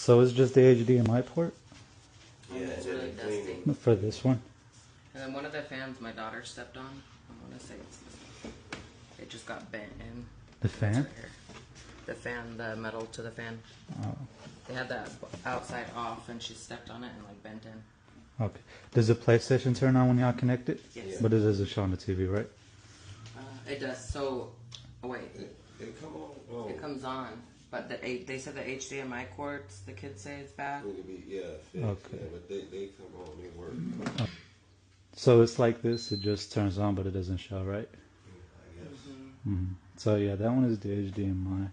So it's just the HDMI port Yeah, It's and really then clean dusty. it. for this one? And then one of the fans my daughter stepped on. I want to say it just got bent in. The It's fan? right here. The fan, the metal to the fan. Oh, They had that outside off, and she stepped on it and like bent in. okay. Does the PlayStation turn on when y'all connect it? Yes. But it doesn't show on the TV, right? It does. So, oh wait, It come on. Oh. it comes on, but they said the HDMI cords. The kids say it's bad. Need to be fixed, Okay. yeah, but they come on, they work. So it's like this, it just turns on, but it doesn't show, right? I guess. Mm-hmm. So yeah, that one is the HDMI.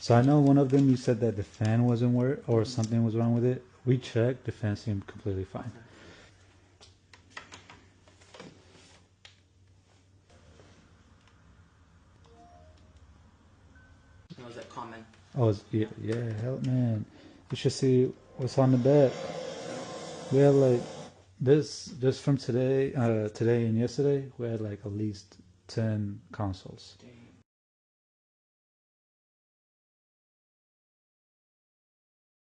So I know one of them you said that the fan wasn't work or something was wrong with it. We checked, the fan seemed completely fine. Was it common? Oh, yeah, help, man. You should see what's on the back. We had like this just from today and yesterday. We had like at least 10 consoles. Dang.